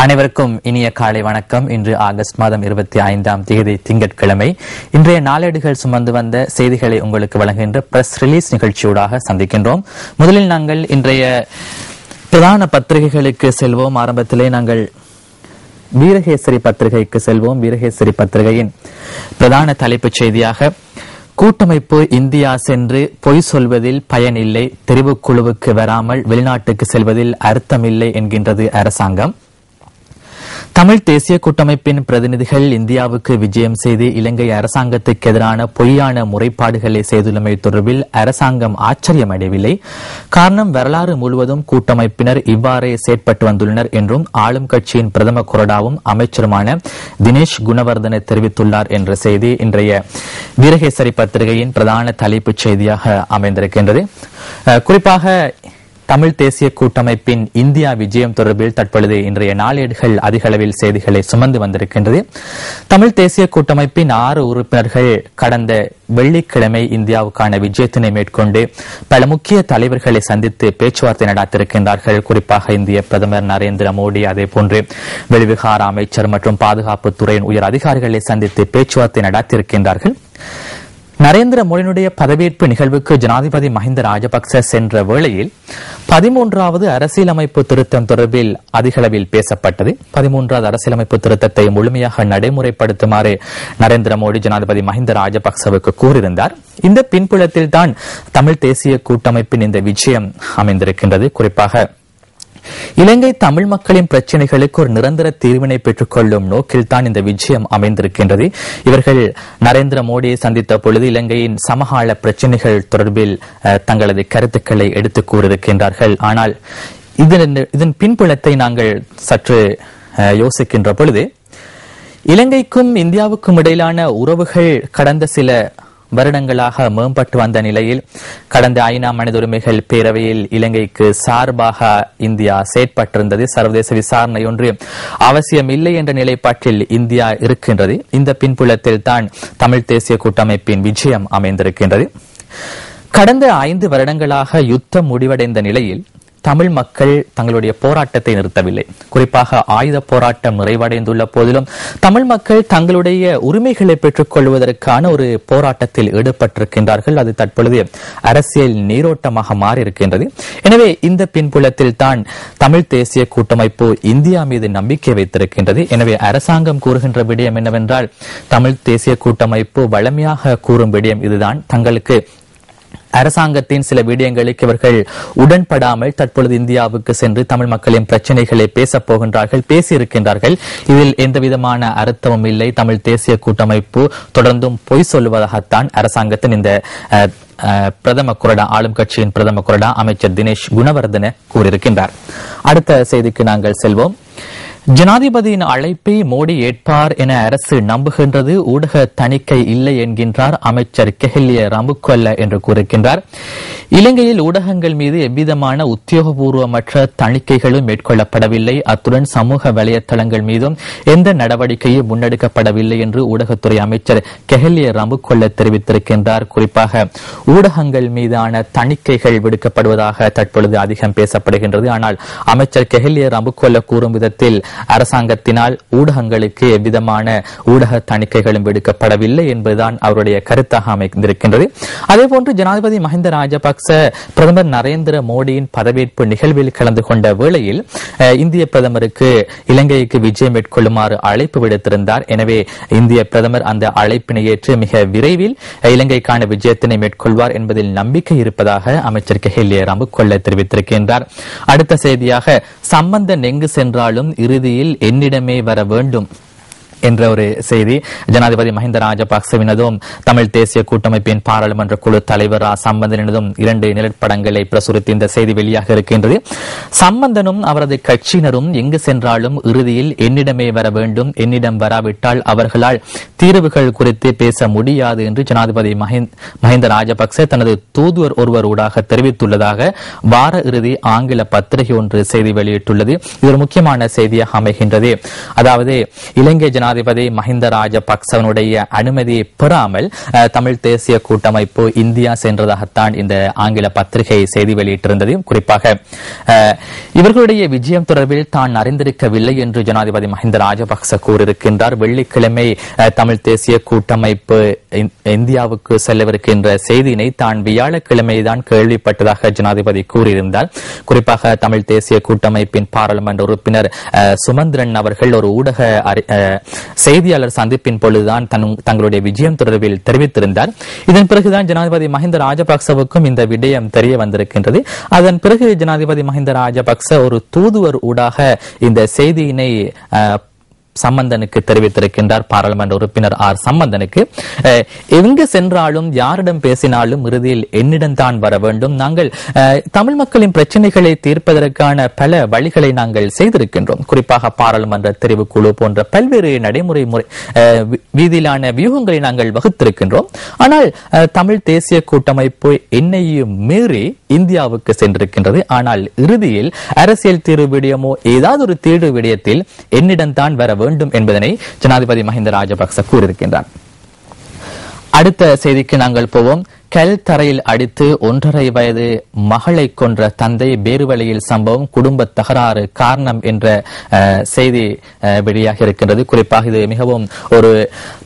அனைவருக்கும் இனிய காலை வணக்கம். இன்று ஆகஸ்ட் மாதம் 25ஆம் தேதி திங்கட்கிழமை. இன்றைய நாளேடுகள் சுமந்து வந்த செய்திகளை உங்களுக்கு வழங்குகின்ற பிரஸ் ரிலீஸ் நிகழ்ச்சியூடாக சந்திக்கின்றோம். முதலில் நாங்கள் இன்றைய பிரதான பத்திரிகைகளுக்கு செல்வோம். ஆரம்பத்திலே நாங்கள் வீரகேசரி பத்திரிகைக்கு செல்வோம். வீரகேசரி பத்திரிகையின் பிரதான தலைப்புச் செய்தியாக, கூட்டமைப்பு இந்தியா சென்று பொய் சொல்வதில் பயனில்லை, தெரிவுக்குழுவுக்கு வராமல் வெளிநாட்டுக்கு செல்வதில் அர்த்தமில்லை என்கின்றது அரசாங்கம். தமிழ் தேசிய கூட்டமைப்பின் பிரதிநிதிகள் இந்தியாவுக்கு விஜயம் செய்து இலங்கை அரசாங்கத்துக்கு எதிரான பொய்யான முறைப்பாடுகளை செய்துள்ளமை தொடர்பில் அரசாங்கம் ஆச்சரியமடையவில்லை. காரணம், வரலாறு முழுவதும் கூட்டமைப்பினர் இவ்வாறே செயற்பட்டு வந்துள்ளனர் என்றும் ஆளும் கட்சியின் பிரதம கொறடாவும் அமைச்சருமான தினேஷ் குணவர்தன தெரிவித்துள்ளார் என்ற செய்தி இன்றைய வீரகேசரி பத்திரிகையின் பிரதான தலைப்புச் செய்தியாக அமைந்திருக்கின்றது. குறிப்பாக தமிழ் தேசிய கூட்டமைப்பின் இந்தியா விஜயம் தொடர்பில் தற்பொழுது இன்றைய நாளேடுகள் அதிக அளவில் செய்திகளை சுமந்து வந்திருக்கின்றது. தமிழ் தேசிய கூட்டமைப்பின் 6 உறுப்பினர்கள் கடந்த வெள்ளிக்கிழமை இந்தியாவுக்கான விஜயத்தினை மேற்கொண்டு பல முக்கிய தலைவர்களை சந்தித்து பேச்சுவார்த்தை நடாத்திருக்கின்றார்கள். குறிப்பாக இந்திய பிரதமர் நரேந்திர மோடி, அதேபோன்று வெளிவிகார அமைச்சர் மற்றும் பாதுகாப்புத்துறையின் உயர் அதிகாரிகளை சந்தித்து பேச்சுவார்த்தை நடாத்தியிருக்கின்றார்கள். நரேந்திர மோடியினுடைய பதவியேற்பு நிகழ்வுக்கு ஜனாதிபதி மஹிந்த ராஜபக்ச சென்ற வேளையில் 13வது அரசியலமைப்பு திருத்தம் தொடர்பில் அதிகளவில் பேசப்பட்டது. 13வது அரசியலமைப்பு திருத்தத்தை முழுமையாக நடைமுறைப்படுத்துமாறு நரேந்திர மோடி ஜனாதிபதி மஹிந்த ராஜபக்சவுக்கு கூறியிருந்தார். இந்த பின்புலத்தில் தான் தமிழ் தேசிய கூட்டமைப்பின் இந்த விஜயம் அமைந்திருக்கின்றது. குறிப்பாக இலங்கை தமிழ் மக்களின் பிரச்சினைகளுக்கு ஒரு நிரந்தர தீர்வினை பெற்றுக் கொள்ளும் நோக்கில் தான் இந்த விஜயம் அமைந்திருக்கின்றது. இவர்கள் நரேந்திர மோடியை சந்தித்த பொழுது இலங்கையின் சமகால பிரச்சினைகள் தொடர்பில் தங்களது கருத்துக்களை எடுத்துக் கூறியிருக்கின்றார்கள். ஆனால் இதன் பின்புலத்தை நாங்கள் சற்று யோசிக்கின்ற பொழுது, இலங்கைக்கும் இந்தியாவுக்கும் இடையிலான உறவுகள் கடந்த சில வருடங்களாக மேம்பட்டு வந்த நிலையில் கடந்த ஐநா மனித உரிமைகள் பேரவையில் இலங்கைக்கு சார்பாக இந்தியா செயற்பட்டிருந்தது. சர்வதேச விசாரணை ஒன்று அவசியம் இல்லை என்ற நிலைப்பாட்டில் இந்தியா இருக்கின்றது. இந்த பின்புலத்தில் தான் தமிழ் தேசிய கூட்டமைப்பின் விஜயம் அமைந்திருக்கின்றது. கடந்த 5 வருடங்களாக யுத்தம் முடிவடைந்த நிலையில் தமிழ் மக்கள் தங்களுடைய போராட்டத்தை நிறுத்தவில்லை. குறிப்பாக ஆயுத போராட்டம் நிறைவடைந்துள்ள போதிலும் தமிழ் மக்கள் தங்களுடைய உரிமைகளை பெற்றுக் கொள்வதற்கான ஒரு போராட்டத்தில் ஈடுபட்டிருக்கின்றார்கள். அது தற்பொழுது அரசியல் நீரோட்டமாக மாறியிருக்கின்றது. எனவே இந்த பின்புலத்தில் தான் தமிழ் தேசிய கூட்டமைப்பு இந்தியா மீது நம்பிக்கை வைத்திருக்கின்றது. எனவே அரசாங்கம் கூறுகின்ற விடயம் என்னவென்றால், தமிழ் தேசிய கூட்டமைப்பு வழமையாக கூறும் விடயம் இதுதான். தங்களுக்கு அரசாங்கத்தின் சில விடயங்களுக்கு இவர்கள் உடன்படாமல் தற்பொழுது இந்தியாவுக்கு சென்று தமிழ் மக்களின் பிரச்சனைகளை பேசப் போகின்றார்கள், பேசியிருக்கின்றார்கள். இதில் எந்தவிதமான அர்த்தமும் இல்லை. தமிழ் தேசிய கூட்டமைப்பு தொடர்ந்தும் பொய் சொல்லுவதாகத்தான் அரசாங்கத்தின் இந்த பிரதம கொறடா, ஆளும் கட்சியின் பிரதம கொறடா அமைச்சர் தினேஷ் குணவர்தன கூறியிருக்கின்றார். அடுத்த செய்திக்கு நாங்கள் செல்வோம். ஜனாதிபதியின் அழைப்பை மோடி ஏற்பார் என அரசு நம்புகின்றது. ஊடக தணிக்கை இல்லை என்கின்றார் அமைச்சர் கெஹலிய ரம்புக்வெல்ல என்று கூறுகின்றார். இலங்கையில் ஊடகங்கள் மீது எவ்விதமான உத்தியோகபூர்வமற்ற தணிக்கைகளும் மேற்கொள்ளப்படவில்லை. அத்துடன் சமூக வலைத்தளங்கள் மீதும் எந்த நடவடிக்கையும் முன்னெடுக்கப்படவில்லை என்று ஊடகத்துறை அமைச்சர் கெஹலிய ரம்புக்வெல்ல தெரிவித்திருக்கின்றார். குறிப்பாக ஊடகங்கள் மீதான தணிக்கைகள் விடுக்கப்படுவதாக தற்பொழுது அதிகம் பேசப்படுகின்றது. ஆனால் அமைச்சர் கெஹலிய ரம்புக்வெல்ல கூறும் விதத்தில் அரசாங்கத்தினால் ஊடகங்களுக்கு எவ்விதமான ஊடக தணிக்கைகளும் விடுக்கப்படவில்லை என்பதுதான் அவருடைய கருத்தாக அமைந்திருக்கின்றது. அதேபோன்று ஜனாதிபதி மஹிந்த ராஜபக்ச பிரதமர் நரேந்திர மோடியின் பதவியேற்பு நிகழ்வில் கலந்து கொண்ட வேளையில் இந்திய பிரதமருக்கு இலங்கைக்கு விஜயம் மேற்கொள்ளுமாறு அழைப்பு விடுத்திருந்தார். எனவே இந்திய பிரதமர் அந்த அழைப்பினை ஏற்று மிக விரைவில் இலங்கைக்கான விஜயத்தினை மேற்கொள்வார் என்பதில் நம்பிக்கை இருப்பதாக அமைச்சர் கெஹலிய ரம்புக்வெல்ல தெரிவித்திருக்கின்றார். அடுத்த செய்தியாக, சம்பந்தன் எங்கு சென்றாலும் இறுதியில் என்னிடமே வர வேண்டும் என்ற ஒரு செய்தி ஜனாதிபதி மஹிந்த ராஜபக்சவினதும் தமிழ் தேசிய கூட்டமைப்பின் பாராளுமன்ற குழு தலைவர் சம்பந்தனினதும் 2 நிலப்படங்களை பிரசுரித்து இந்த செய்தி வெளியாக இருக்கின்றது. சம்பந்தனும் அவரது கட்சியினரும் எங்கு சென்றாலும் இறுதியில் என்னிடமே வர வேண்டும், என்னிடம் வராவிட்டால் அவர்களால் தீர்வுகள் குறித்து பேச முடியாது என்று ஜனாதிபதி மஹிந்த ராஜபக்ச தனது தூதுவர் ஒருவர் ஊடாக தெரிவித்துள்ளதாக வார இறுதி ஆங்கில பத்திரிகை ஒன்று செய்தி வெளியிட்டுள்ளது. இது ஒரு முக்கியமான செய்தியாக அமைகின்றது. அதாவது இலங்கை ஜனாதிபதி மஹிந்த ராஜபக்சவனுடைய அனுமதியை பெறாமல் தமிழ் தேசிய கூட்டமைப்பு இந்தியா சென்றதாகத்தான் இந்த ஆங்கில பத்திரிகை செய்தி வெளியிட்டிருந்தது. குறிப்பாக இவர்களுடைய விஜயம் தொடர்பில் தான் அறிந்திருக்கவில்லை என்று ஜனாதிபதி மஹிந்த ராஜபக்ச கூறியிருக்கின்றார். வெள்ளிக்கிழமை தமிழ் தேசிய கூட்டமைப்பு இந்தியாவுக்கு செல்லவிருக்கின்ற செய்தியினை தான் வியாழக்கிழமைதான் கேள்விப்பட்டதாக ஜனாதிபதி கூறியிருந்தார். குறிப்பாக தமிழ் தேசிய கூட்டமைப்பின் பாராளுமன்ற உறுப்பினர் சுமந்திரன் அவர்கள் ஒரு ஊடக செய்தியாளர் சந்திப்பின் பொழுதுதான் தங்களுடைய விஜயம் தொடர்பில் தெரிவித்திருந்தார். இதன் பிறகுதான் ஜனாதிபதி மஹிந்த ராஜபக்சவுக்கும் இந்த விடயம் தெரிய வந்திருக்கின்றது. அதன் பிறகு ஜனாதிபதி மஹிந்த ராஜபக்ச ஒரு தூதுவர் ஊடாக இந்த செய்தியினை சம்பந்தனுக்கு தெரிவித்திருக்கின்றார். பாராளுமன்ற உறுப்பினர் ஆர் சம்பந்தனுக்கு எங்கு சென்றாலும் யாரிடம் பேசினாலும் இறுதியில் என்னிடம் தான் வர வேண்டும். நாங்கள் தமிழ் மக்களின் பிரச்சனைகளை தீர்ப்பதற்கான பல வழிகளை நாங்கள் செய்திருக்கின்றோம். குறிப்பாக பாராளுமன்ற தெரிவுக்குழு போன்ற பல்வேறு நடைமுறை வீதியிலான வியூகங்களை நாங்கள் வகுத்திருக்கின்றோம். ஆனால் தமிழ் தேசிய கூட்டமைப்பு என்னையும் மீறி இந்தியாவுக்கு சென்றிருக்கின்றது. ஆனால் இறுதியில் அரசியல் தீர்வு விடயமோ ஏதாவது ஒரு தீர்வு விடயத்தில் என்னிடம் தான் வர வேண்டும் என்பதனை ஜனாதிபதி மஹிந்த ராஜபக்ச கூறியிருக்கின்றார். அடுத்த செய்திக்கு நாங்கள் போவோம். கல் தரையில் அடித்து 1.5 வயது மகளை கொன்ற தந்தை பேருவழியில் சம்பவம் குடும்ப தகராறு காரணம் என்ற செய்தி வெளியாக இருக்கின்றது. குறிப்பாக இது மிகவும் ஒரு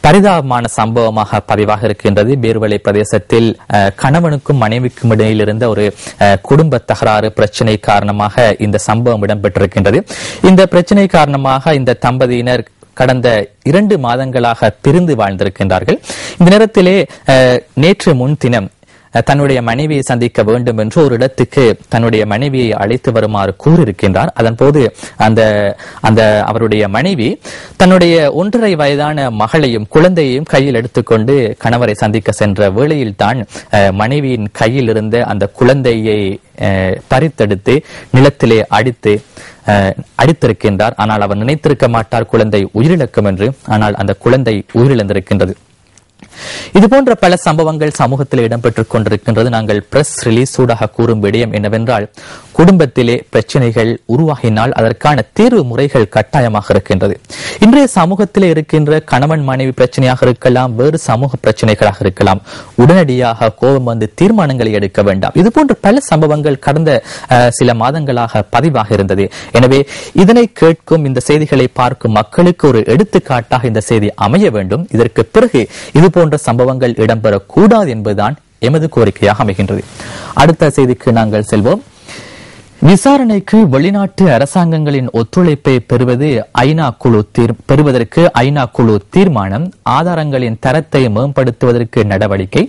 பரிதாபமான சம்பவமாக பதிவாக இருக்கின்றது. பேருவழி பிரதேசத்தில் கணவனுக்கும் மனைவிக்கும் இடையில் இருந்த ஒரு குடும்ப தகராறு பிரச்சனை காரணமாக இந்த சம்பவம் இடம்பெற்றிருக்கின்றது. இந்த பிரச்சனை காரணமாக இந்த தம்பதியினர் கடந்த 2 மாதங்களாக பிரிந்து வாழ்ந்திருக்கின்றார்கள். இந்த நேரத்திலே நேற்று முன்தினம் தன்னுடைய மனைவியை சந்திக்க வேண்டும் என்று ஒரு இடத்துக்கு தன்னுடைய மனைவியை அழைத்து வருமாறு கூறியிருக்கின்றார். அதன் போது அந்த அவருடைய மனைவி தன்னுடைய 1.5 வயதான மகளையும் குழந்தையையும் கையில் எடுத்துக்கொண்டு கணவரை சந்திக்க சென்ற வேளையில் தான் மனைவியின் கையில் இருந்த அந்த குழந்தையை பறித்தெடுத்து நிலத்திலே அடித்திருக்கின்றார். ஆனால் அவர் நினைத்திருக்க மாட்டார் குழந்தை உயிரிழக்கும் என்று. ஆனால் அந்த குழந்தை உயிரிழந்திருக்கின்றது. இதுபோன்ற பல சம்பவங்கள் சமூகத்தில் இடம்பெற்றுக் கொண்டிருக்கின்றது. நாங்கள் பிரஸ் ரிலீஸ் ஊடாக கூறும் விடயம் என்னவென்றால், குடும்பத்திலே பிரச்சனைகள் உருவாகினால் அதற்கான தீர்வு முறைகள் கட்டாயமாக இருக்கின்றது. இன்றைய சமூகத்திலே இருக்கின்ற கணவன் மனைவி பிரச்சனையாக இருக்கலாம், வேறு சமூக பிரச்சனைகளாக இருக்கலாம். உடனடியாக கோபம் வந்து தீர்மானங்களை எடுக்க வேண்டாம். இதுபோன்ற பல சம்பவங்கள் கடந்த சில மாதங்களாக பதிவாக இருந்தது. எனவே இதனை கேட்கும் இந்த செய்திகளை பார்க்கும் மக்களுக்கு ஒரு எடுத்துக்காட்டாக இந்த செய்தி அமைய வேண்டும். இதற்கு பிறகு இதுபோன்ற சம்பவங்கள் இடம்பெறக்கூடாது என்பதுதான் எமது கோரிக்கையாக அமைகின்றது. அடுத்த செய்திக்கு நாங்கள் செல்வோம். விசாரணைக்கு வெளிநாட்டு அரசாங்கங்களின் ஒத்துழைப்பை பெறுவதற்கு ஐநா குழு தீர்மானம், ஆதாரங்களின் தரத்தை மேம்படுத்துவதற்கு நடவடிக்கை.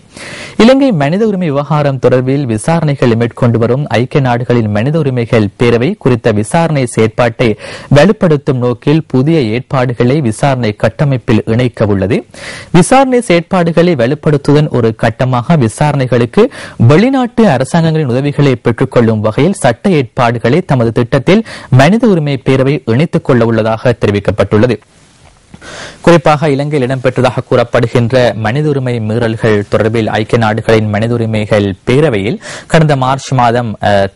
இலங்கை மனித உரிமை விவகாரம் தொடர்பில் விசாரணைகள் மேற்கொண்டு வரும் ஐக்கிய நாடுகளின் மனித உரிமைகள் பேரவை குறித்த விசாரணை செயற்பாட்டை வலுப்படுத்தும் நோக்கில் புதிய ஏற்பாடுகளை விசாரணை கட்டமைப்பில் இணைக்க உள்ளது. விசாரணை செயற்பாடுகளை வலுப்படுத்துவதன் ஒரு கட்டமாக விசாரணைகளுக்கு வெளிநாட்டு அரசாங்கங்களின் உதவிகளை பெற்றுக் கொள்ளும் வகையில் சட்ட ஏற்பாடுகளை தமது திட்டத்தில் மனித உரிமை பேரவை இணைத்துக் கொள்ள உள்ளதாக தெரிவிக்கப்பட்டுள்ளது. குறிப்பாக இலங்கையில் இடம்பெற்றதாக கூறப்படுகின்ற மனித உரிமை மீறல்கள் தொடர்பில் ஐக்கிய நாடுகளின் மனித உரிமைகள் பேரவையில் கடந்த மார்ச் மாதம்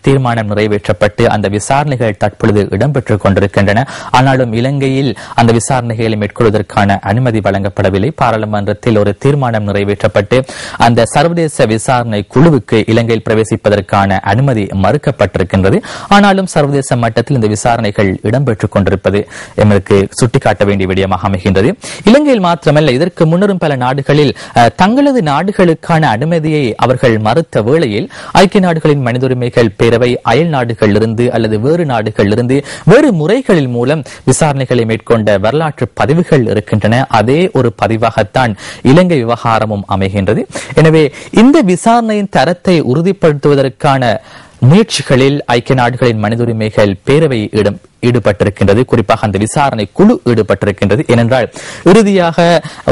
தீர்மானம் நிறைவேற்றப்பட்டு அந்த விசாரணைகள் தற்பொழுது இடம்பெற்றுக் கொண்டிருக்கின்றன. ஆனாலும் இலங்கையில் அந்த விசாரணைகளை மேற்கொள்வதற்கான அனுமதி வழங்கப்படவில்லை. பாராளுமன்றத்தில் ஒரு தீர்மானம் நிறைவேற்றப்பட்டு அந்த சர்வதேச விசாரணை குழுவுக்கு இலங்கையில் பிரவேசிப்பதற்கான அனுமதி மறுக்கப்பட்டிருக்கின்றது. ஆனாலும் சர்வதேச மட்டத்தில் இந்த விசாரணைகள் இடம்பெற்றுக் கொண்டிருப்பது எமக்கு சுட்டிக்காட்ட வேண்டிய விடயமாக அமைகின்றது. இலங்கையில் மாத்திரமல்ல, இதற்கு முன்னரும் பல நாடுகளில் தங்களது நாடுகளுக்கான அனுமதியை அவர்கள் மறுத்த வேளையில் ஐக்கிய நாடுகளின் மனித உரிமைகள் பேரவை அயல் நாடுகளிலிருந்து அல்லது வேறு நாடுகளிலிருந்து வேறு முறைகளின் மூலம் விசாரணைகளை மேற்கொண்ட வரலாற்று பதிவுகள் இருக்கின்றன. அதே ஒரு பதிவாகத்தான் இலங்கை விவகாரமும் அமைகின்றது. எனவே இந்த விசாரணையின் தரத்தை உறுதிப்படுத்துவதற்கான முயற்சிகளில் ஐக்கிய நாடுகளின் மனித உரிமைகள் பேரவை ஈடுபட்டிருக்கின்றது. குறிப்பாக அந்த விசாரணை குழு ஈடுபட்டிருக்கின்றது. ஏனென்றால் இறுதியாக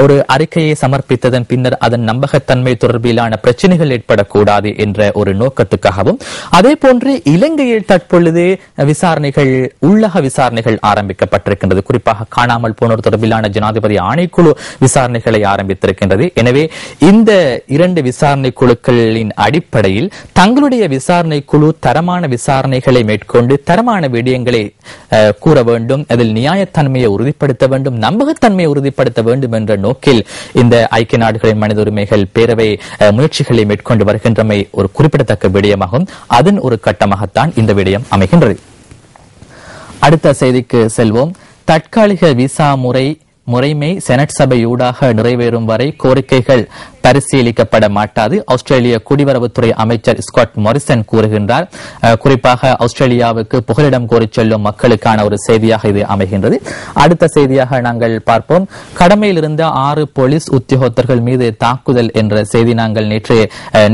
ஒரு அறிக்கையை சமர்ப்பித்ததன் பின்னர் அதன் நம்பகத்தன்மை தொடர்பிலான பிரச்சனைகள் ஏற்படக்கூடாது என்ற ஒரு நோக்கத்துக்காகவும், அதே போன்று இலங்கையில் தற்பொழுது விசாரணைகள் உள்ளக விசாரணைகள் ஆரம்பிக்கப்பட்டிருக்கின்றது. குறிப்பாக காணாமல் போனோர் தொடர்பிலான ஜனாதிபதி ஆணைக்குழு விசாரணைகளை ஆரம்பித்திருக்கின்றது. எனவே இந்த 2 விசாரணை குழுக்களின் அடிப்படையில் தங்களுடைய விசாரணை குழு தரமான விசாரணைகளை மேற்கொண்டு தரமான விடயங்களை கூற வேண்டும், அதில் நியாயத்தன்மையை உறுதிப்படுத்த வேண்டும், நம்பகத்தன்மையை உறுதிப்படுத்த வேண்டும் என்ற நோக்கில் இந்த ஐக்கிய நாடுகளின் மனித உரிமைகள் பேரவை முயற்சிகளை மேற்கொண்டு வருகின்றமை ஒரு குறிப்பிடத்தக்க விடயமாகும். அதன் ஒரு கட்டமாகத்தான் இந்த விடயம் அமைகின்றது. அடுத்த செய்திக்கு செல்வோம். தற்காலிக விசா முறைமை செனட் சபையூடாக நிறைவேறும் வரை கோரிக்கைகள் பரிசீலிக்கப்பட மாட்டாது. ஆஸ்திரேலிய குடிவரவுத்துறை அமைச்சர் ஸ்காட் மாரிசன் கூறுகின்றார். குறிப்பாக ஆஸ்திரேலியாவுக்கு புகலிடம் கோரி செல்லும் மக்களுக்கான ஒரு செய்தியாக இது அமைகின்றது. அடுத்த செய்தியாக நாங்கள் பார்ப்போம். கடமையில் இருந்த 6 போலீஸ் உத்தியோகத்தர்கள் மீது தாக்குதல் என்ற செய்தி நாங்கள் நேற்று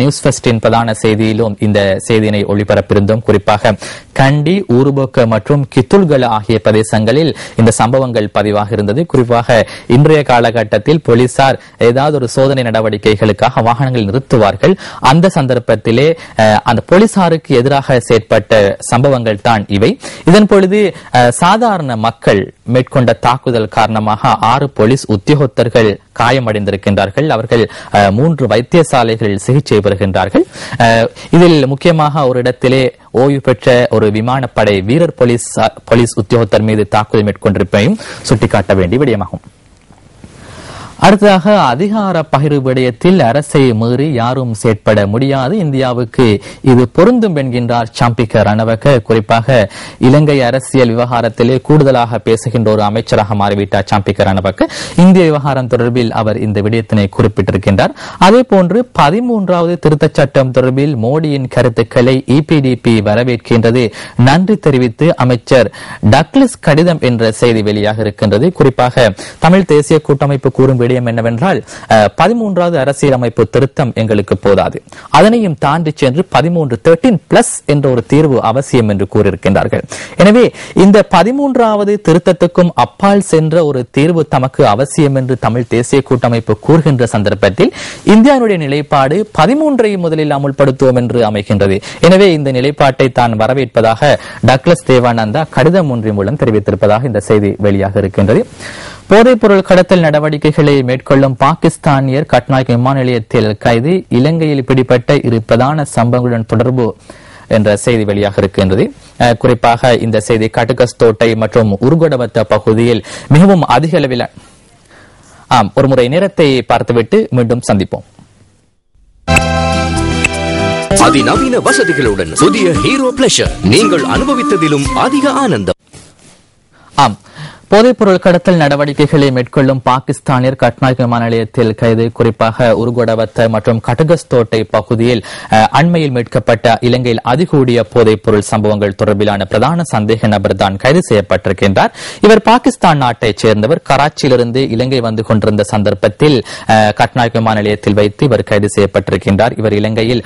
நியூஸ் ஃபர்ஸ்டின் பிரதான செய்தியிலும் இந்த செய்தியினை ஒளிபரப்பிருந்தோம். குறிப்பாக கண்டி, ஊருபோக்க மற்றும் கித்துல்கல ஆகிய பிரதேசங்களில் இந்த சம்பவங்கள் பதிவாக இருந்தது. குறிப்பாக இன்றைய காலகட்டத்தில் போலீசார் ஏதாவது ஒரு சோதனை நடவடிக்கைகளுக்காக வாகனங்கள் நிறுத்துவார்கள். அந்த சந்தர்ப்பத்திலே அந்த போலீசாருக்கு எதிராக செயற்பட்ட சம்பவங்கள் தான் இவை. இதன் பொழுது சாதாரண மக்கள் மேற்கொண்ட தாக்குதல் காரணமாக 6 போலீஸ் உத்தியோகத்தர்கள் காயமடைந்திருக்கின்றார்கள். அவர்கள் 3 வைத்தியசாலைகளில் சிகிச்சை பெறுகின்றார்கள். இதில் முக்கியமாக ஒரு இடத்திலே ஓய்வு பெற்ற ஒரு விமானப்படை வீரர் போலீஸ் உத்தியோகத்தர் மீது தாக்குதல் மேற்கொண்டிருப்பதையும் சுட்டிக்காட்ட வேண்டிய விடயமாகும். அடுத்ததாக அதிகார பகிர்வு விடயத்தில் அரசை மீறி யாரும் செயற்பட முடியாது, இந்தியாவுக்கு இது பொருந்தும் என்கின்றார் சம்பிக்க ரணவக்க. குறிப்பாக இலங்கை அரசியல் விவகாரத்திலே கூடுதலாக பேசுகின்ற ஒரு அமைச்சராக மாறிவிட்டார் சம்பிக்க ரணவக்க. இந்திய விவகாரம் தொடர்பில் அவர் இந்த விடயத்தினை குறிப்பிட்டிருக்கின்றார். அதே போன்று 13வது திருத்தச் சட்டம் தொடர்பில் மோடியின் கருத்துக்களை EPDP வரவேற்கின்றது, நன்றி தெரிவித்து அமைச்சர் டக்ளஸ் கடிதம் என்ற செய்தி வெளியாக இருக்கின்றது. குறிப்பாக தமிழ் தேசிய கூட்டமைப்பு கூறும் விடயம் என்னவென்றால் 13வது அரசியலமைப்பு திருத்தம் எங்களுக்கு போதாது, அதனையும் தாண்டி சென்று 13 என்ற ஒரு தீர்வு அவசியம் என்று கூறியிருக்கின்றார்கள். எனவே இந்த 13வது திருத்தத்துக்கும் அப்பால் சென்ற ஒரு தீர்வு தமக்கு அவசியம் என்று தமிழ் தேசிய கூட்டமைப்பு கூறுகின்ற சந்தர்ப்பத்தில் இந்தியாவுடைய நிலைப்பாடு 13ஐ முதலில் அமுல்படுத்துவோம் என்று அமைகின்றது. எனவே இந்த நிலைப்பாட்டை தான் வரவேற்பதாக டக்ளஸ் தேவானந்தா கடிதம் ஒன்றின் மூலம் தெரிவித்திருப்பதாக இந்த செய்தி வெளியாக இருக்கின்றது. போதைப்பொருள் கடத்தல் நடவடிக்கைகளை மேற்கொள்ளும் பாகிஸ்தானியர் கட்நாயக் விமான நிலையத்தில் கைது, இலங்கையில் பிடிப்பட்ட 2 பிரதான சம்பவங்களுடன் தொடர்பு என்ற செய்தி வெளியாக இருக்கின்றது. குறிப்பாக இந்த செய்தி கட்டுகஸ்தோட்டை மற்றும் உருகொடவத்த பகுதியில் மிகவும் அதிக அளவில் ஒரு முறை நேரத்தை பார்த்துவிட்டு மீண்டும் சந்திப்போம். அதிநவீன வசதிகளுடன் புதிய ஹீரோ பிளஷர், நீங்கள் அனுபவித்ததிலும் அதிக ஆனந்தம். போதைப்பொருள் கடத்தல் நடவடிக்கைகளை மேற்கொள்ளும் பாகிஸ்தானியர் கட்நாயக் விமான நிலையத்தில் கைது. குறிப்பாக உருகொடவத்த மற்றும் கட்டுகஸ்தோட்டை பகுதியில் அண்மையில் மீட்கப்பட்ட இலங்கையில் அதிகூடிய போதைப்பொருள் சம்பவங்கள் தொடர்பிலான பிரதான சந்தேக நபர் தான் கைது செய்யப்பட்டிருக்கின்றார். இவர் பாகிஸ்தான் நாட்டைச் சேர்ந்தவர். கராச்சியிலிருந்து இலங்கை வந்து கொண்டிருந்த சந்தர்ப்பத்தில் கட்நாயக் விமான நிலையத்தில் வைத்து இவர் கைது செய்யப்பட்டிருக்கின்றார். இவர் இலங்கையில்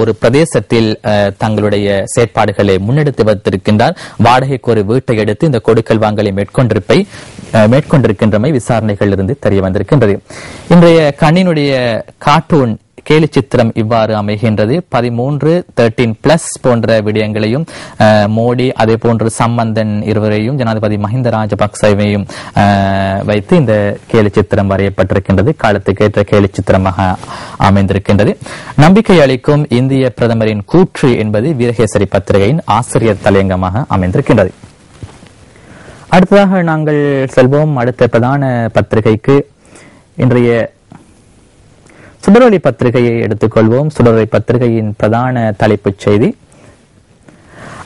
ஒரு பிரதேசத்தில் தங்களுடைய செயற்பாடுகளை முன்னெடுத்து வைத்திருக்கின்றார். வாடகைக்கு ஒரு வீட்டை எடுத்து இந்த கொடுக்கல் வாங்கலை மேற்கொண்டிருக்கின்றமை விசாரணைகளிலிருந்து தெரிய வந்திருக்கின்றது. இன்றைய கண்ணினுடைய கார்ட்டூன் கேலி சித்திரம் இவ்வாறு அமைகின்றது. 13 போன்ற விடயங்களையும் மோடி அதே போன்று சம்பந்தன் இருவரையும் ஜனாதிபதி மஹிந்த ராஜபக்சவையும் வைத்து இந்த கேலி சித்திரம் வரையப்பட்டிருக்கின்றது. காலத்துக்கேற்ற கேலி சித்திரமாக அமைந்திருக்கின்றது. நம்பிக்கை அளிக்கும் இந்திய பிரதமரின் கூற்று என்பது வீரகேசரி பத்திரிகையின் ஆசிரியர் தலையங்கமாக அமைந்திருக்கின்றது. அடுத்ததாக நாங்கள் செல்வோம் அடுத்த பிரதான பத்திரிகைக்கு. இன்றைய சுடரொளி பத்திரிகையை எடுத்துக்கொள்வோம். சுடரொளி பத்திரிகையின் பிரதான தலைப்புச் செய்தி,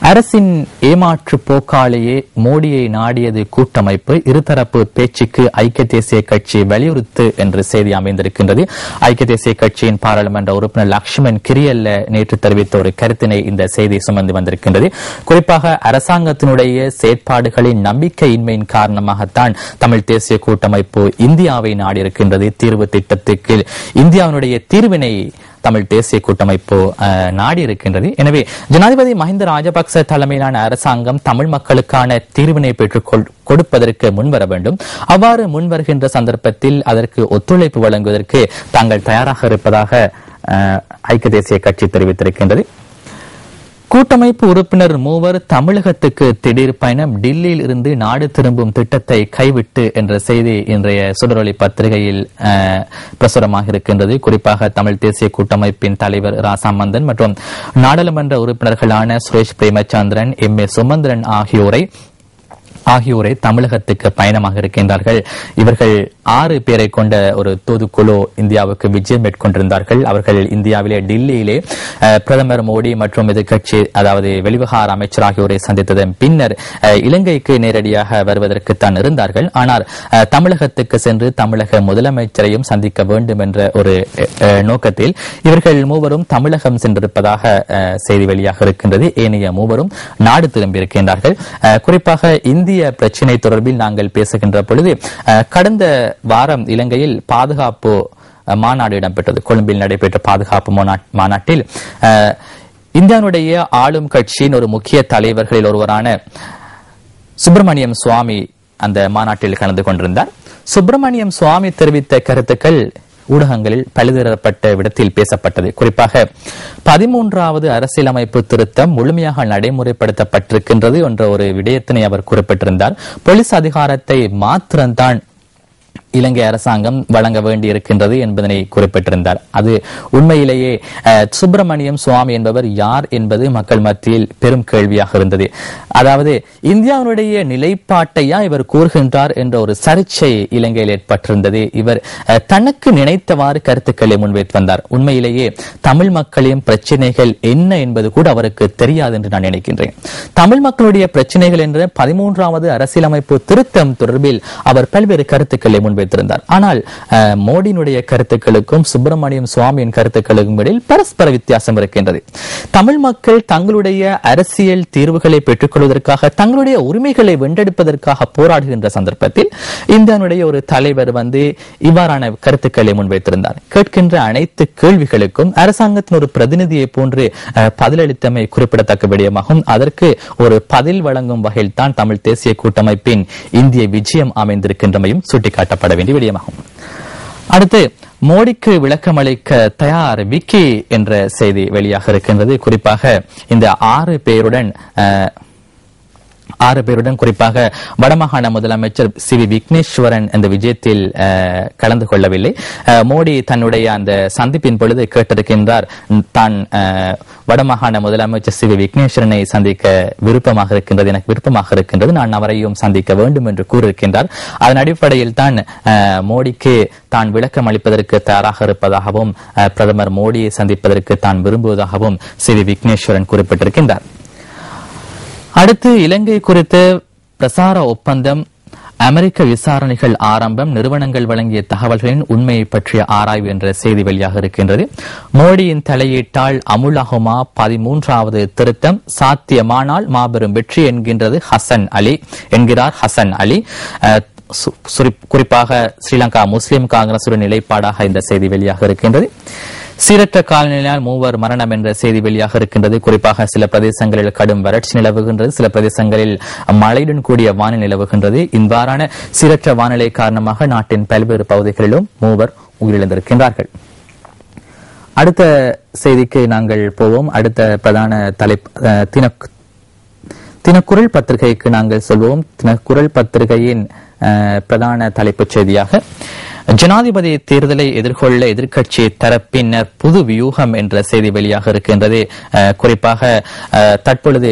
அரசின் ஏமாற்று போக்காலேயே மோடியை நாடியது கூட்டமைப்பு, இருதரப்பு பேச்சுக்கு ஐக்கிய தேசிய கட்சி வலியுறுத்து என்று செய்தி அமைந்திருக்கின்றது. ஐக்கிய தேசிய கட்சியின் பாராளுமன்ற உறுப்பினர் லக்ஷ்மண் கிரியல்ல நேற்று தெரிவித்த ஒரு கருத்தினை இந்த செய்தி சுமந்து வந்திருக்கின்றது. குறிப்பாக அரசாங்கத்தினுடைய செயற்பாடுகளின் நம்பிக்கையின்மையின் காரணமாகத்தான் தமிழ் தேசிய கூட்டமைப்பு இந்தியாவை நாடியிருக்கின்றது. தீர்வு திட்டத்துக்கு இந்தியாவினுடைய தீர்வினை தமிழ் தேசிய கூட்டமைப்பு நாடி இருக்கின்றது. எனவே ஜனாதிபதி மஹிந்த ராஜபக்ச தலைமையிலான அரசாங்கம் தமிழ் மக்களுக்கான தீர்வினை பெற்றுக் கொடுப்பதற்கு முன்வர வேண்டும். அவ்வாறு முன்வருகின்ற சந்தர்ப்பத்தில் அதற்கு ஒத்துழைப்பு வழங்குவதற்கு தாங்கள் தயாராக இருப்பதாக ஐக்கிய தேசிய கட்சி தெரிவித்திருக்கின்றது. கூட்டமைப்பு உறுப்பினர் 3 தமிழகத்துக்கு திடீர் பயணம், டில்லியில் இருந்து நாடு திரும்பும் திட்டத்தை கைவிட்டு என்ற செய்தி இன்றைய சுடரொளி பத்திரிகையில் பிரசுரமாக இருக்கின்றது. குறிப்பாக தமிழ் தேசிய கூட்டமைப்பின் தலைவர் ராசாமந்தன் மற்றும் நாடாளுமன்ற உறுப்பினர்களான சுரேஷ் பிரேமச்சந்திரன், MA சுமந்திரன் ஆகியோரை ஆகியோரை தமிழகத்துக்கு பயணமாக இருக்கின்றார்கள். இவர்கள் 6 பேரை கொண்ட ஒரு தூதுக்குழு இந்தியாவுக்கு விஜயம் மேற்கொண்டிருந்தார்கள். அவர்கள் இந்தியாவிலே டில்லியிலே பிரதமர் மோடி மற்றும் எதிர்க்கட்சி அதாவது வெளிவிவகார அமைச்சர் ஆகியோரை சந்தித்ததன் பின்னர் இலங்கைக்கு நேரடியாக வருவதற்குத்தான் இருந்தார்கள். ஆனால் தமிழகத்துக்கு சென்று தமிழக முதலமைச்சரையும் சந்திக்க வேண்டும் என்ற ஒரு நோக்கத்தில் இவர்கள் மூவரும் தமிழகம் சென்றிருப்பதாக செய்தி வெளியாக இருக்கின்றது. ஏனைய மூவரும் நாடு திரும்பியிருக்கின்றார்கள். குறிப்பாக இந்திய பிரச்சினை தொடர்பில் நாங்கள் பேசுகின்ற பொழுது கடந்த வாரம் இலங்கையில் பாதுகாப்பு மாநாடு இடம்பெற்றது. கொழும்பில் நடைபெற்ற பாதுகாப்பு மாநாட்டில் இந்தியாவுடைய ஆளும் கட்சியின் ஒரு முக்கிய தலைவர்களில் ஒருவரான சுப்பிரமணியம் சுவாமி அந்த மாநாட்டில் கலந்து கொண்டிருந்தார். சுப்பிரமணியம் சுவாமி தெரிவித்த கருத்துக்கள் ஊடகங்களில் பல்வேறுபட்ட விடத்தில் பேசப்பட்டது. குறிப்பாக 13வது அரசியலமைப்பு திருத்தம் முழுமையாக நடைமுறைப்படுத்தப்பட்டிருக்கின்றது என்ற ஒரு விடயத்தினை அவர் குறிப்பிட்டிருந்தார். போலீஸ் அதிகாரத்தை மாத்திரம்தான் இலங்கை அரசாங்கம் வழங்க வேண்டியிருக்கின்றது என்பதனை குறிப்பிட்டிருந்தார். அது உண்மையிலேயே சுப்பிரமணியம் சுவாமி என்பவர் யார் என்பது மக்கள் மத்தியில் பெரும் கேள்வியாக இருந்தது. அதாவது இந்தியாவுடைய நிலைப்பாட்டையா இவர் கூறுகின்றார் என்ற ஒரு சர்ச்சை இலங்கையில் ஏற்பட்டிருந்தது. இவர் தனக்கு நினைத்தவாறு கருத்துக்களை முன்வைத்து வந்தார். உண்மையிலேயே தமிழ் மக்களின் பிரச்சனைகள் என்ன என்பது கூட அவருக்கு தெரியாது என்று நான் நினைக்கின்றேன். தமிழ் மக்களுடைய பிரச்சனைகள் என்ற 13வது அரசியலமைப்பு திருத்தம் தொடர்பில் அவர் பல்வேறு கருத்துக்களை வைத்திருந்தார். ஆனால் மோடியினுடைய கருத்துக்களுக்கும் சுப்பிரமணியம் சுவாமியின் கருத்துக்களுக்கும் இடையில் பரஸ்பர வித்தியாசம் இருக்கின்றது. தமிழ் மக்கள் தங்களுடைய அரசியல் தீர்வுகளை பெற்றுக் கொள்வதற்காக தங்களுடைய உரிமைகளை வென்றெடுப்பதற்காக போராடுகின்ற சந்தர்ப்பத்தில் இந்தியாவுடைய ஒரு தலைவர் இவ்வாறான கருத்துக்களை முன்வைத்திருந்தார். கேட்கின்ற அனைத்து கேள்விகளுக்கும் அரசாங்கத்தின் ஒரு பிரதிநிதியை போன்று பதிலளித்தமை குறிப்பிடத்தக்க விடயமாகும். அதற்கு ஒரு பதில் வழங்கும் வகையில் தான் தமிழ் தேசிய கூட்டமைப்பின் இந்திய விஜயம் அமைந்திருக்கின்றமையும் சுட்டிக்காட்டப்பட வேண்டிய விடயமாகும். அடுத்து மோடிக்கு விளக்கமளிக்க தயார் விக்கி என்ற செய்தி வெளியாக இருக்கின்றது. குறிப்பாக இந்த 6 பேருடன் குறிப்பாக வடமாகாண முதலமைச்சர் சி.வி. விக்னேஸ்வரன் இந்த விஜயத்தில் கலந்து கொள்ளவில்லை. மோடி தன்னுடைய அந்த சந்திப்பின் பொழுது கேட்டிருக்கின்றார், தான் வடமாகாண முதலமைச்சர் சி.வி. விக்னேஸ்வரனை சந்திக்க விருப்பமாக இருக்கின்றது, எனக்கு விருப்பமாக இருக்கின்றது, நான் அவரையும் சந்திக்க வேண்டும் என்று கூறியிருக்கின்றார். அதன் அடிப்படையில் தான் மோடிக்கு தான் விளக்கம் அளிப்பதற்கு தயாராக இருப்பதாகவும் பிரதமர் மோடியை சந்திப்பதற்கு தான் விரும்புவதாகவும் சி.வி. விக்னேஸ்வரன் குறிப்பிட்டிருக்கின்றார். அடுத்து இலங்கை குறித்த பிரசார ஒப்பந்தம், அமெரிக்க விசாரணைகள் ஆரம்பம், நிறுவனங்கள் வழங்கிய தகவல்களின் உண்மையை பற்றிய ஆராய்வு என்ற செய்தி வெளியாக இருக்கின்றது. மோடியின் தலையீட்டால் அமுலாகுமா 13வது திருத்தம், சாத்தியமானால் மாபெரும் வெற்றி என்கிறார் ஹசன் அலி. குறிப்பாக ஸ்ரீலங்கா முஸ்லிம் காங்கிரஸ் நிலைப்பாடாக இந்த செய்தி வெளியாக இருக்கின்றது. சீரற்ற காலநிலையால் 3 மரணம் என்ற செய்தி வெளியாக இருக்கின்றது. குறிப்பாக சில பிரதேசங்களில் கடும் வறட்சி நிலவுகின்றது, சில பிரதேசங்களில் மழையுடன் கூடிய வானிலை நிலவுகின்றது. இவ்வாறான சீரற்ற வானிலை காரணமாக நாட்டின் பல்வேறு பகுதிகளிலும் 3 உயிரிழந்திருக்கின்றார்கள். அடுத்த செய்திக்கு நாங்கள் போவோம். அடுத்த பிரதான தலைப்பு தினக்குரல் பத்திரிகைக்கு நாங்கள் சொல்வோம். தினக்குரல் பத்திரிகையின் பிரதான தலைப்புச் செய்தியாக ஜனாதிபதி தேர்தலை எதிர்கொள்ள எதிர்க்கட்சி தரப்பினர் புது வியூகம் என்ற செய்தி வெளியாக இருக்கின்றது. குறிப்பாக தற்பொழுது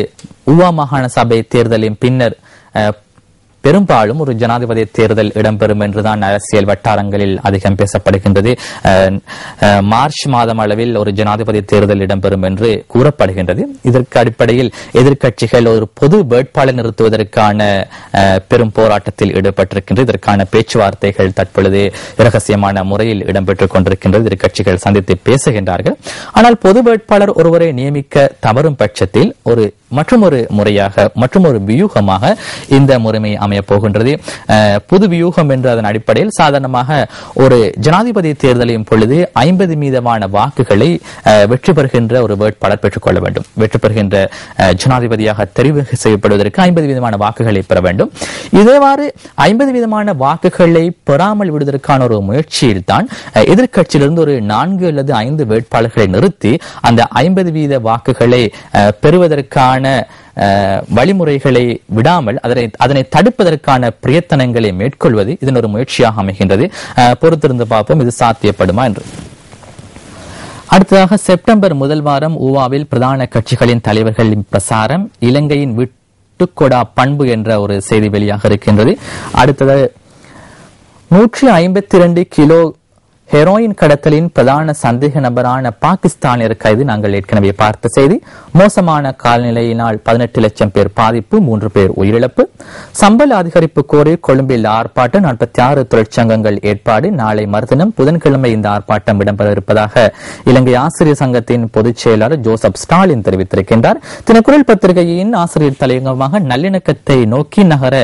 ஊவா மாகாண சபை தேர்தலின் பின்னர் பெரும்பாலும் ஒரு ஜனாதிபதி தேர்தல் இடம்பெறும் என்றுதான் அரசியல் வட்டாரங்களில் அதிகம் பேசப்படுகின்றது. மார்ச் மாதம் அளவில் ஒரு ஜனாதிபதி தேர்தல் இடம்பெறும் என்று கூறப்படுகின்றது. இதற்கு அடிப்படையில் எதிர்க்கட்சிகள் ஒரு பொது வேட்பாளர் நிறுத்துவதற்கான பெரும் போராட்டத்தில் ஈடுபட்டிருக்கின்றது. இதற்கான பேச்சுவார்த்தைகள் தற்பொழுது இரகசியமான முறையில் இடம்பெற்றுக் கொண்டிருக்கின்றது. எதிர்க்கட்சிகள் சந்தித்து பேசுகின்றார்கள். ஆனால் பொது வேட்பாளர் ஒருவரை நியமிக்க தவறும் பட்சத்தில் மற்றொரு வியூகமாக இந்த முறைமை அமைய போகின்றது. புது வியூகம் என்ற அதன் அடிப்படையில் சாதாரணமாக ஒரு ஜனாதிபதி தேர்தலின் பொழுது 50% வாக்குகளை வெற்றி பெறுகின்ற ஒரு வேட்பாளர் பெற்றுக் கொள்ள வேண்டும். வெற்றி பெறுகின்ற ஜனாதிபதியாக தெரிவு செய்யப்படுவதற்கு 50% வாக்குகளை பெற வேண்டும். இதேவாறு 50% வாக்குகளை பெறாமல் விடுவதற்கான ஒரு முயற்சியில் தான் எதிர்க்கட்சியிலிருந்து ஒரு 4 அல்லது 5 வேட்பாளர்களை நிறுத்தி அந்த 50% வாக்குகளை பெறுவதற்கான வழிமுறைகளை விடாமல் அதனை தடுப்பதற்கான பிரயத்தனங்களை மேற்கொள்வது இதன் ஒரு முயற்சியாக அமைகின்றது. பொறுத்திருந்து பார்ப்போம் இது சாத்தியப்படுமா என்று. அடுத்ததாக செப்டம்பர் முதல் வாரம் ஊவாவில் பிரதான கட்சிகளின் தலைவர்களின் பிரசாரம், இலங்கையின் விட்டுக்கொடா பண்பு என்ற ஒரு செய்தி வெளியாக இருக்கின்றது. அடுத்தது 152 கிலோ ஹெரோயின் கடத்தலின் பிரதான சந்தேக நபரான பாகிஸ்தானியர் கைது. நாங்கள் ஏற்கனவே பார்த்த செய்தி. மோசமான காலநிலையினால் 18 லட்சம் பேர் பாதிப்பு, 3 பேர் உயிரிழப்பு. சம்பள அதிகரிப்பு கோரி கொழும்பில் ஆர்ப்பாட்டம், 46 தொழிற்சங்கங்கள் ஏற்பாடு. நாளை மறுதினம் புதன்கிழமை இந்த ஆர்ப்பாட்டம் இடம்பெற இருப்பதாக இலங்கை ஆசிரியர் சங்கத்தின் பொதுச் செயலாளர் ஜோசப் ஸ்டாலின் தெரிவித்திருக்கின்றார். தினக்குரல் பத்திரிகையின் ஆசிரியர் தலையங்கமாக நல்லிணக்கத்தை நோக்கி நகர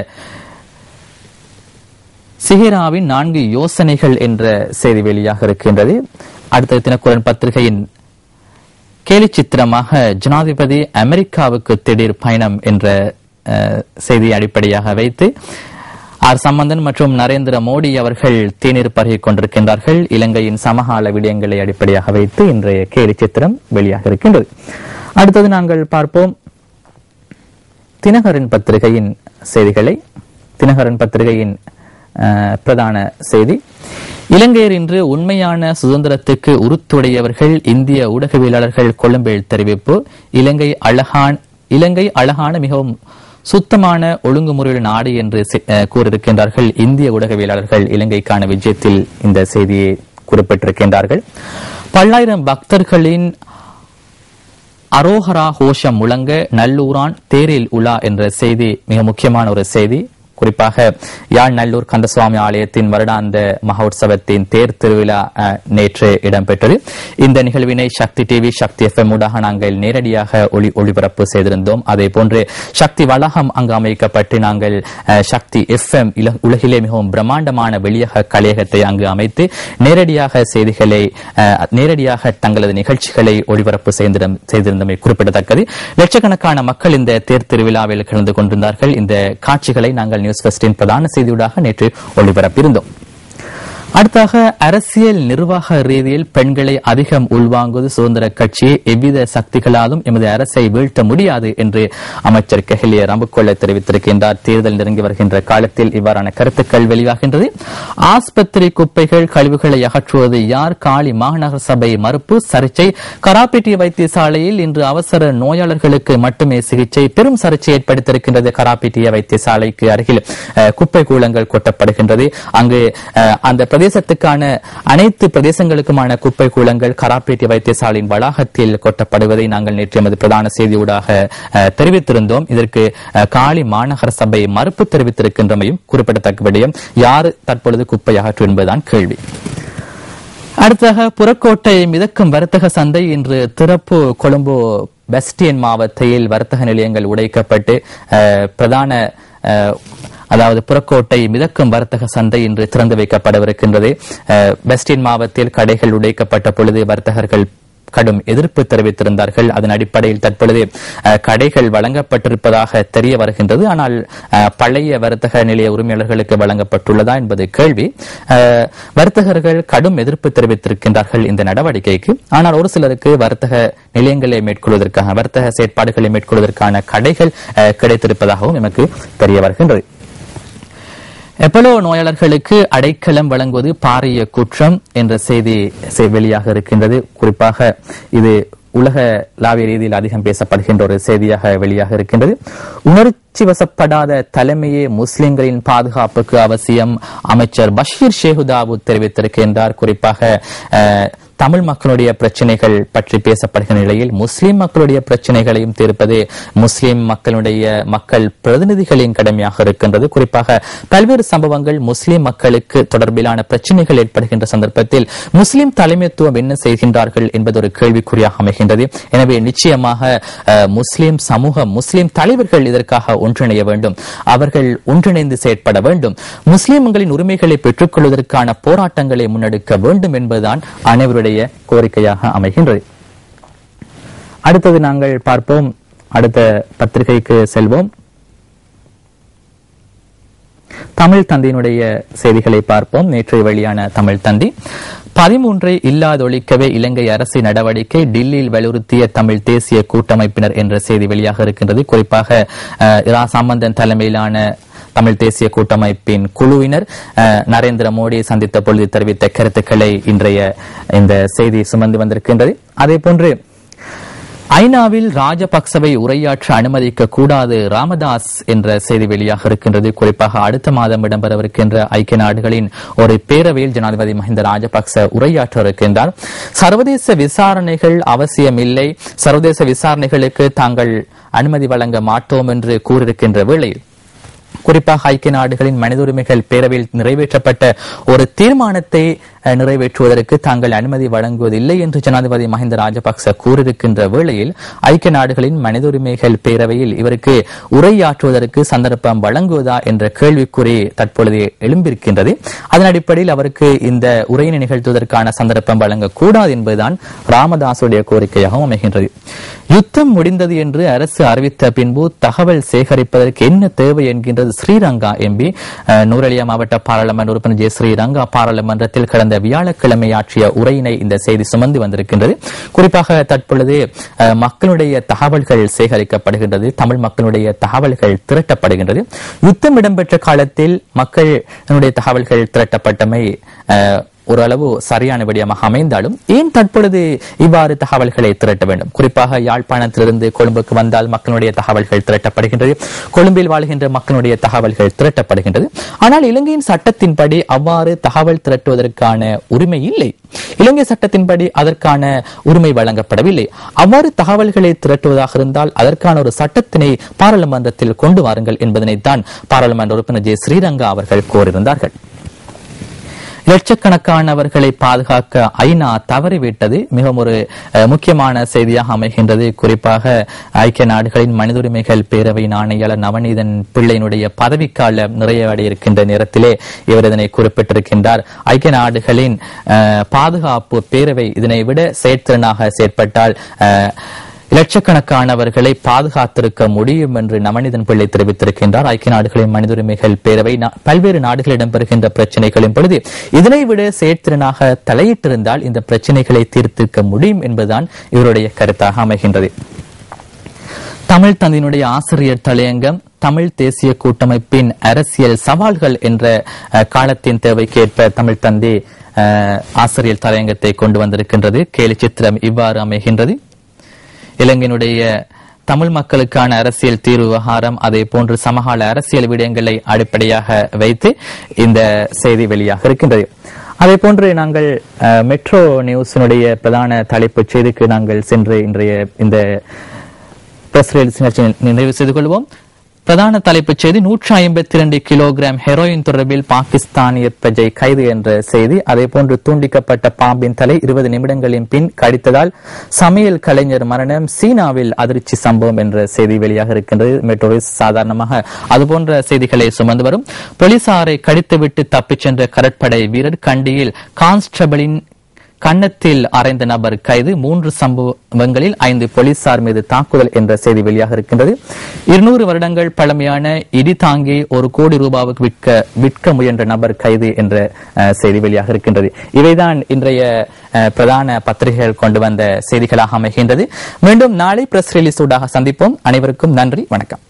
சிஹிராவின் 4 யோசனைகள் என்ற செய்தி வெளியாக இருக்கின்றது. அடுத்த தினக்குரல் பத்திரிகையின் கேலி சித்திரமாக ஜனாதிபதி அமெரிக்காவுக்கு திடீர் பயணம் என்ற செய்தியை அடிப்படையாக வைத்து ஆர் சம்பந்தன் மற்றும் நரேந்திர மோடி அவர்கள் தேநீர் பருகிக் கொண்டிருக்கின்றார்கள். இலங்கையின் சமகால விடயங்களை அடிப்படையாக வைத்து இன்றைய கேலி சித்திரம் வெளியாக இருக்கின்றது. அடுத்தது நாங்கள் பார்ப்போம் தினகரன் பத்திரிகையின் செய்திகளை. தினகரன் பத்திரிகையின் பிரதான செய்தி, இலங்கையர் இன்று உண்மையான சுதந்திரத்துக்கு உறுத்துடையவர்கள், இந்திய ஊடகவியலாளர்கள் கொழும்பில் தெரிவிப்பு. இலங்கை அழகான மிகவும் சுத்தமான ஒழுங்குமுறையுள்ள நாடு என்று கூறியிருக்கின்றார்கள் இந்திய ஊடகவியலாளர்கள் இலங்கைக்கான விஜயத்தில் இந்த செய்தியை குறிப்பிட்டிருக்கின்றார்கள். பல்லாயிரம் பக்தர்களின் அரோஹரா கோஷம் முழங்க நல்லூரான் தேரில் உலா என்ற செய்தி மிக முக்கியமான ஒரு செய்தி. குறிப்பாக யாழ் நல்லூர் கந்தசுவாமி ஆலயத்தின் வருடாந்த மகோத்சவத்தின் தேர் திருவிழா நேற்று இடம்பெற்றது. இந்த நிகழ்வினை சக்தி டிவி, சக்தி FM ஊடாக நாங்கள் நேரடியாக ஒளிபரப்பு செய்திருந்தோம். அதே போன்று சக்தி வளாகம் அங்கு அமைக்கப்பட்டு நாங்கள் சக்தி FM உலகிலே மிகவும் பிரம்மாண்டமான வெளியக கலையகத்தை அங்கு அமைத்து நேரடியாக செய்திகளை நேரடியாக தங்களது நிகழ்ச்சிகளை ஒளிபரப்பு செய்திருந்தமை குறிப்பிடத்தக்கது. லட்சக்கணக்கான மக்கள் இந்த தேர் திருவிழாவில் கலந்து கொண்டிருந்தார்கள். இந்த காட்சிகளை நாங்கள் நியூஸ் ஃபர்ஸ்டின் பிரதான செய்தியூடாக நேற்று ஒளிபரப்பியிருந்தோம். அடுத்தாக அரசியல் நிர்வாக ரீதியில் பெண்களை அதிகம் உள்வாங்குவது சுதந்திர கட்சியை எவ்வித சக்திகளாலும் எமது அரசை வீழ்த்த முடியாது என்று அமைச்சர் கெஹலிய ரம்புக்கொள்ள தெரிவித்திருக்கின்றார். தேர்தல் நெருங்கி வருகின்ற காலத்தில் இவ்வாறான கருத்துக்கள் வெளியாகின்றது. ஆஸ்பத்திரி குப்பைகள் கழிவுகளை அகற்றுவது யார்? காலி மாநகர சபை மறுப்பு, சர்ச்சை. கராப்பிட்டி வைத்தியசாலையில் இன்று அவசர நோயாளர்களுக்கு மட்டுமே சிகிச்சை, பெரும் சர்ச்சை ஏற்படுத்தியிருக்கின்றது. கராப்பிட்டிய வைத்தியசாலைக்கு அருகில் குப்பை கூலங்கள் கொட்டப்படுகின்றது. அங்கு அந்த பிரதேசத்துக்கான அனைத்து பிரதேசங்களுக்குமான குப்பை கூலங்கள் கராப்பேட்டி வைத்தியசாலையின் வளாகத்தில் கொட்டப்படுவதை நாங்கள் நேற்று எமது பிரதான செய்தியூடாக தெரிவித்திருந்தோம். இதற்கு காலி மாநகர சபை மறுப்பு தெரிவித்திருக்கின்றமையும் குறிப்பிடத்தக்க விடயம். யார் தற்பொழுது குப்பை அகற்றும் என்பதுதான் கேள்வி. அடுத்ததாக புறக்கோட்டை மிதக்கும் வர்த்தக சந்தை இன்று திறப்பு. கொழும்பு பெஸ்டியன் மாவட்டத்தில் வர்த்தக நிலையங்கள் உடைக்கப்பட்டு பிரதான அதாவது புறக்கோட்டை மிதக்கும் வர்த்தக சந்தை இன்று திறந்து வைக்கப்படவிருக்கின்றது. பெஸ்டின் மாவட்டத்தில் கடைகள் உடைக்கப்பட்ட பொழுது வர்த்தகர்கள் கடும் எதிர்ப்பு தெரிவித்திருந்தார்கள். அதன் அடிப்படையில் தற்பொழுது கடைகள் வழங்கப்பட்டிருப்பதாக தெரிய வருகின்றது. ஆனால் பழைய வர்த்தக நிலைய உரிமையாளர்களுக்கு வழங்கப்பட்டுள்ளதா என்பது கேள்வி. வர்த்தகர்கள் கடும் எதிர்ப்பு தெரிவித்திருக்கின்றார்கள் இந்த நடவடிக்கைக்கு. ஆனால் ஒரு சிலருக்கு வர்த்தக நிலையங்களை மேற்கொள்வதற்கான வர்த்தக செயற்பாடுகளை மேற்கொள்வதற்கான கடைகள் கிடைத்திருப்பதாகவும் எமக்கு தெரிய வருகின்றது. எப்பலோ நோயாளர்களுக்கு அடைக்கலம் வழங்குவது பாரிய குற்றம் என்ற செய்தி வெளியாக இருக்கின்றது. குறிப்பாக இது உலகளாவிய ரீதியில் அதிகம் பேசப்படுகின்ற ஒரு செய்தியாக வெளியாக இருக்கின்றது. உணர்ச்சி வசப்படாத தலைமையே முஸ்லிம்களின் பாதுகாப்புக்கு அவசியம், அமைச்சர் பஷீர் ஷேகுதாவூத் தெரிவித்திருக்கின்றார். குறிப்பாக தமிழ் மக்களுடைய பிரச்சனைகள் பற்றி பேசப்படுகிற நிலையில் முஸ்லிம் மக்களுடைய பிரச்சனைகளையும் தீர்ப்பது முஸ்லிம் மக்கள் பிரதிநிதிகளின் கடமையாக இருக்கின்றது. குறிப்பாக பல்வேறு சம்பவங்கள் முஸ்லிம் மக்களுக்கு தொடர்பிலான பிரச்சனைகள் ஏற்படுகின்ற சந்தர்ப்பத்தில் முஸ்லிம் தலைமைத்துவம் என்ன செய்கின்றார்கள் என்பது ஒரு கேள்விக்குறியாக அமைகின்றது. எனவே நிச்சயமாக முஸ்லிம் சமூகம், முஸ்லிம் தலைவர்கள் இதற்காக ஒன்றிணைய வேண்டும். அவர்கள் ஒன்றிணைந்து செயற்பட வேண்டும். முஸ்லிம்களின் உரிமைகளை பெற்றுக் கொள்வதற்கான போராட்டங்களை முன்னெடுக்க வேண்டும் என்பதுதான் அனைவருடைய கோரிக்கையாக அமைகின்றது. அடுத்தது நாங்கள் பார்ப்போம். அடுத்த பத்திரிகைக்கு செல்வோம். தமிழ் தந்தியினுடைய செய்திகளை பார்ப்போம். நேற்று வெளியான தமிழ் தந்தி 13 இல்லாதொழிக்கவே இலங்கை அரசு நடவடிக்கை, டில்லியில் வலியுறுத்திய தமிழ் தேசிய கூட்டமைப்பினர் என்ற செய்தி வெளியாக இருக்கின்றது. குறிப்பாக இரா சம்பந்தன் தலைமையிலான தமிழ் தேசிய கூட்டமைப்பின் குழுவினர் நரேந்திர மோடியை சந்தித்த பொழுது தெரிவித்த கருத்துக்களை இன்றைய இந்த செய்தி சுமந்து வந்திருக்கின்றது. அதே போன்று ஐநாவில் ராஜபக்சவை உரையாற்ற அனுமதிக்க கூடாது ராமதாஸ் என்ற செய்தி வெளியாக இருக்கின்றது. குறிப்பாக அடுத்த மாதம் இடம்பெறவிருக்கின்ற ஐக்கிய நாடுகளின் ஒரு பேரவையில் ஜனாதிபதி மஹிந்த ராஜபக்ச உரையாற்ற இருக்கின்றார். சர்வதேச விசாரணைகள் அவசியமில்லை, சர்வதேச விசாரணைகளுக்கு தாங்கள் அனுமதி வழங்க மாட்டோம் என்று கூறியிருக்கின்ற வேளையில் குறிப்பாக ஐக்கிய நாடுகளின் மனித உரிமைகள் பேரவையில் நிறைவேற்றப்பட்ட ஒரு தீர்மானத்தை நிறைவேற்றுவதற்கு தாங்கள் அனுமதி வழங்குவதில்லை என்று ஜனாதிபதி மஹிந்த ராஜபக்ச கூறியிருக்கின்ற வேளையில் ஐக்கிய நாடுகளின் மனித உரிமைகள் பேரவையில் இவருக்கு உரையாற்றுவதற்கு சந்தர்ப்பம் வழங்குவதா என்ற கேள்விக்குறி தற்பொழுது எழும்பியிருக்கின்றது. அதன் அடிப்படையில் அவருக்கு இந்த உரையினை நிகழ்த்துவதற்கான சந்தர்ப்பம் வழங்கக்கூடாது என்பதுதான் ராமதாசுடைய கோரிக்கையாகவும் அமைகின்றது. யுத்தம் முடிந்தது என்று அரசு அறிவித்த பின்பு தகவல் சேகரிப்பதற்கு என்ன தேவை என்கின்றது ஸ்ரீரங்கா எம்பி. நூரலியா மாவட்ட பாராளுமன்ற உறுப்பினர் ஜே ஸ்ரீரங்கா பாராளுமன்றத்தில் கடந்த வியாழக்கிழமை ஆற்றிய உரையினை இந்த செய்தி சுமந்து வந்திருக்கின்றது. குறிப்பாக தற்பொழுது மக்களுடைய தகவல்கள் சேகரிக்கப்படுகின்றது, தமிழ் மக்களுடைய தகவல்கள் திரட்டப்படுகின்றது. யுத்தம் இடம்பெற்ற காலத்தில் மக்களுடைய தகவல்கள் திரட்டப்பட்டமை ஓரளவு சரியான விடயமாக அமைந்தாலும் ஏன் தற்பொழுது இவ்வாறு தகவல்களை திரட்ட வேண்டும்? குறிப்பாக யாழ்ப்பாணத்திலிருந்து கொழும்புக்கு வந்தால் மக்களுடைய தகவல்கள் திரட்டப்படுகின்றது, கொழும்பில் வாழ்கின்ற மக்களுடைய தகவல்கள் திரட்டப்படுகின்றது. ஆனால் இலங்கையின் சட்டத்தின்படி அவ்வாறு தகவல் திரட்டுவதற்கான உரிமை இல்லை. இலங்கை சட்டத்தின்படி அதற்கான உரிமை வழங்கப்படவில்லை. அவ்வாறு தகவல்களை திரட்டுவதாக இருந்தால் அதற்கான ஒரு சட்டத்தினை பாராளுமன்றத்தில் கொண்டு வாருங்கள் என்பதனைத்தான் பாராளுமன்ற உறுப்பினர் ஜே ஸ்ரீரங்கா அவர்கள் கோரியிருந்தார்கள். லட்சக்கணக்கானவர்களை பாதுகாக்க ஐநா தவறிவிட்டது மிகவும் ஒரு முக்கியமான செய்தியாக அமைகின்றது. குறிப்பாக ஐக்கிய நாடுகளின் மனித உரிமைகள் பேரவையின் ஆணையாளர் நவநீதன் பிள்ளையினுடைய பதவிக்காலம் நிறைவடைய இருக்கின்ற நேரத்திலே இவர் இதனை குறிப்பிட்டிருக்கின்றார். ஐக்கிய நாடுகளின் பாதுகாப்பு பேரவை இதனை விட செயற்திறனாக செயற்பட்டால் லட்சக்கணக்கானவர்களை பாதுகாத்திருக்க முடியும் என்று நவநீதன் பிள்ளை தெரிவித்திருக்கின்றார். ஐக்கிய நாடுகளின் மனித உரிமைகள் பேரவை பல்வேறு நாடுகளில் இடம்பெறுகின்ற பிரச்சினைகளின் பொழுது இதனை விட செயற்திறனாக தலையிட்டிருந்தால் இந்த பிரச்சினைகளை தீர்த்திருக்க முடியும் என்பதுதான் இவருடைய கருத்தாக அமைகின்றது. தமிழ் தந்தையினுடைய ஆசிரியர் தலையங்கம் தமிழ் தேசிய கூட்டமைப்பின் அரசியல் சவால்கள் என்ற காலத்தின் தேவைக்கேற்ப தமிழ் தந்தை ஆசிரியர் தலையங்கத்தை கொண்டு வந்திருக்கின்றது. கேலி சித்திரம் இவ்வாறு அமைகின்றது. இலங்கையினுடைய தமிழ் மக்களுக்கான அரசியல் தீர்வு விவகாரம் அதே போன்று சமகால அரசியல் விடயங்களை அடிப்படையாக வைத்து இந்த செய்தி வெளியாக இருக்கின்றது. அதே போன்று நாங்கள் மெட்ரோ நியூஸினுடைய பிரதான தலைப்புச் செய்திக்கு நாங்கள் சென்று இன்றைய இந்த பிரஸ் ரிலீஸ் நிறைவு செய்து கொள்வோம். பிரதான தலைப்புச் செய்தி 152 கிலோகிராம் ஹெரோயின் தொடர்பில் பாகிஸ்தானியர் பிரஜை கைது என்ற செய்தி. அதே போன்று துண்டிக்கப்பட்ட பாம்பின் தலை 20 நிமிடங்களின் பின் கடித்ததால் சமையல் கலைஞர் மரணம், சீனாவில் அதிர்ச்சி சம்பவம் என்ற செய்தி வெளியாக இருக்கின்றது. மெட்ரோவிஸ் சாதாரணமாக அதுபோன்ற செய்திகளை சுமந்து வரும். போலீசாரை கடித்துவிட்டு தப்பிச் சென்ற கடற்படை வீரர் கண்டியில் கான்ஸ்டபிளின் கன்னத்தில் அறைந்த நபர் கைது. 3 சம்பவங்களில் 5 போலீசார் மீது தாக்குதல் என்ற செய்தி வெளியாக இருக்கின்றது. 200 வருடங்கள் பழமையான இடி தாங்கி 1 கோடி ரூபாவுக்கு விற்க முயன்ற நபர் கைது என்ற செய்தி வெளியாக இருக்கின்றது. இவைதான் இன்றைய பிரதான பத்திரிகைகள் கொண்டு வந்த செய்திகளாக அமைகின்றது. மீண்டும் நாளை பிரஸ் ரிலீஸ் ஊடாக சந்திப்போம். அனைவருக்கும் நன்றி, வணக்கம்.